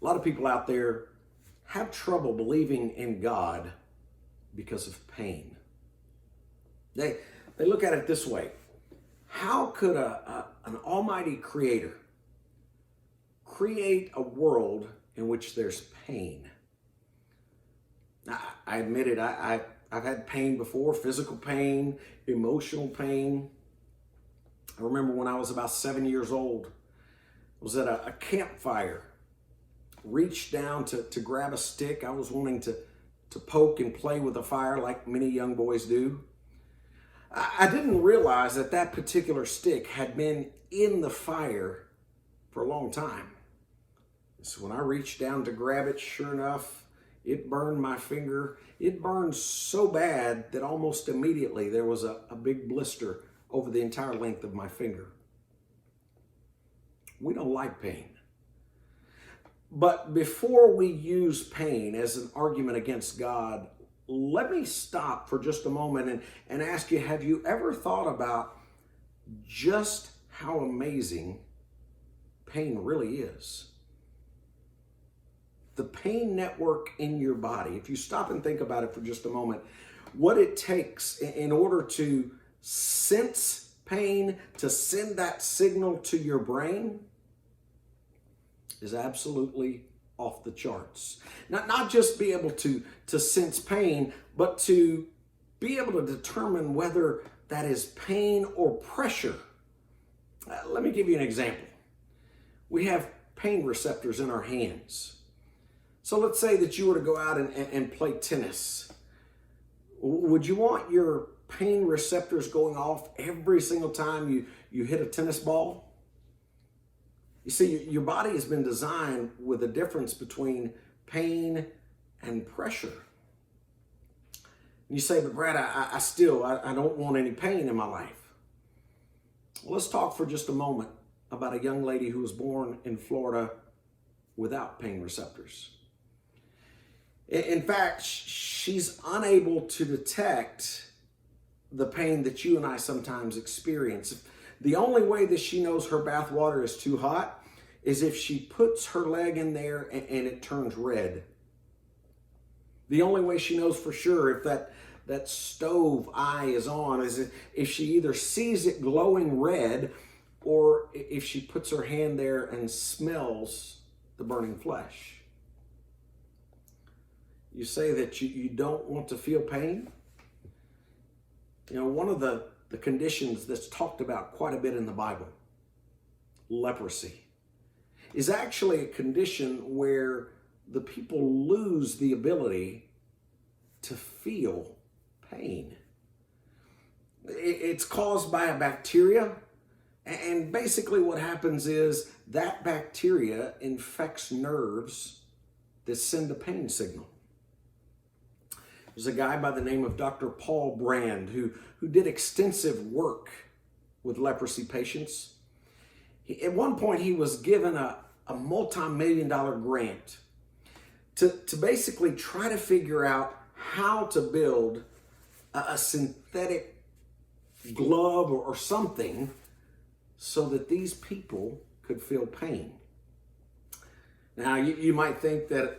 A lot of people out there have trouble believing in God because of pain. They look at it this way. How could an almighty creator create a world in which there's pain? I admit it, I've had pain before, physical pain, emotional pain. I remember when I was about 7 years old, I was at a campfire, reached down to grab a stick. I was wanting to poke and play with the fire like many young boys do. I didn't realize that that particular stick had been in the fire for a long time. So when I reached down to grab it, sure enough, it burned my finger. It burned so bad that almost immediately there was a big blister over the entire length of my finger. We don't like pain. But before we use pain as an argument against God, let me stop for just a moment and ask you, have you ever thought about just how amazing pain really is? The pain network in your body, if you stop and think about it for just a moment, what it takes in order to sense pain, to send that signal to your brain, is absolutely off the charts. Not just be able to sense pain, but to be able to determine whether that is pain or pressure. Let me give you an example. We have pain receptors in our hands. So let's say that you were to go out and play tennis. Would you want your pain receptors going off every single time you hit a tennis ball? You see, your body has been designed with a difference between pain and pressure. And you say, but Brad, I don't want any pain in my life. Well, let's talk for just a moment about a young lady who was born in Florida without pain receptors. In fact, she's unable to detect the pain that you and I sometimes experience. The only way that she knows her bath water is too hot is if she puts her leg in there and it turns red. The only way she knows for sure if that stove eye is on is if she either sees it glowing red or if she puts her hand there and smells the burning flesh. You say that you don't want to feel pain? You know, one of the conditions that's talked about quite a bit in the Bible, leprosy, is actually a condition where the people lose the ability to feel pain. It's caused by a bacteria, and basically what happens is that bacteria infects nerves that send a pain signal. There's a guy by the name of Dr. Paul Brand who did extensive work with leprosy patients. At one point, he was given a multi-million-dollar grant to basically try to figure out how to build a synthetic glove or something so that these people could feel pain. Now, you might think that,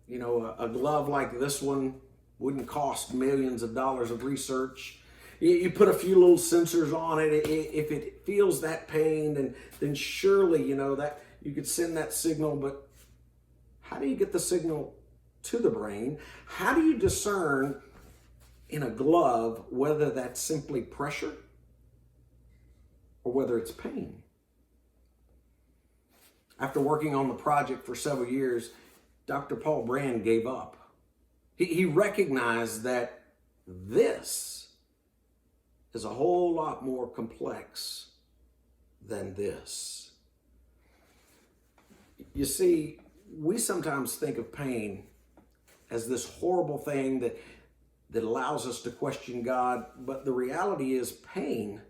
you know, a glove like this one wouldn't cost millions of dollars of research. You put a few little sensors on it. If it feels that pain, then surely, you know, that you could send that signal. But how do you get the signal to the brain? How do you discern in a glove whether that's simply pressure or whether it's pain? After working on the project for several years, Dr. Paul Brand gave up. He recognized that this is a whole lot more complex than this. You see, we sometimes think of pain as this horrible thing that allows us to question God, but the reality is pain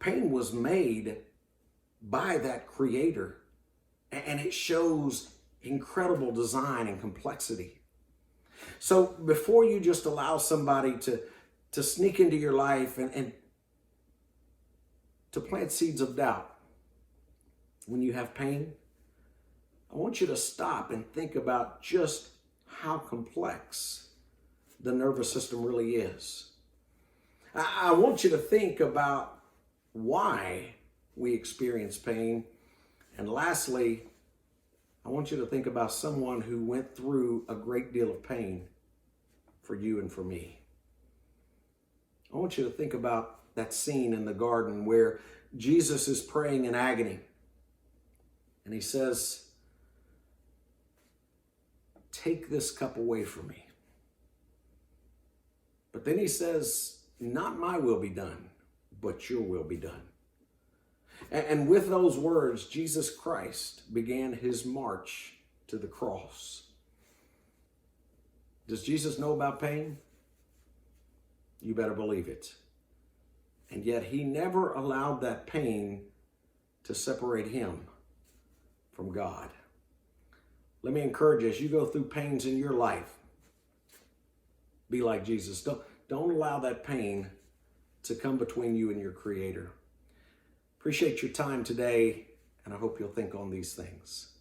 was made by that creator, and it shows incredible design and complexity. So before you just allow somebody to sneak into your life and to plant seeds of doubt when you have pain, I want you to stop and think about just how complex the nervous system really is. I want you to think about why we experience pain. And lastly, I want you to think about someone who went through a great deal of pain for you and for me. I want you to think about that scene in the garden where Jesus is praying in agony. And he says, "Take this cup away from me." But then he says, "Not my will be done, but your will be done." And with those words, Jesus Christ began his march to the cross. Does Jesus know about pain? You better believe it. And yet he never allowed that pain to separate him from God. Let me encourage you, as you go through pains in your life, be like Jesus. Don't allow that pain to come between you and your Creator. Appreciate your time today, and I hope you'll think on these things.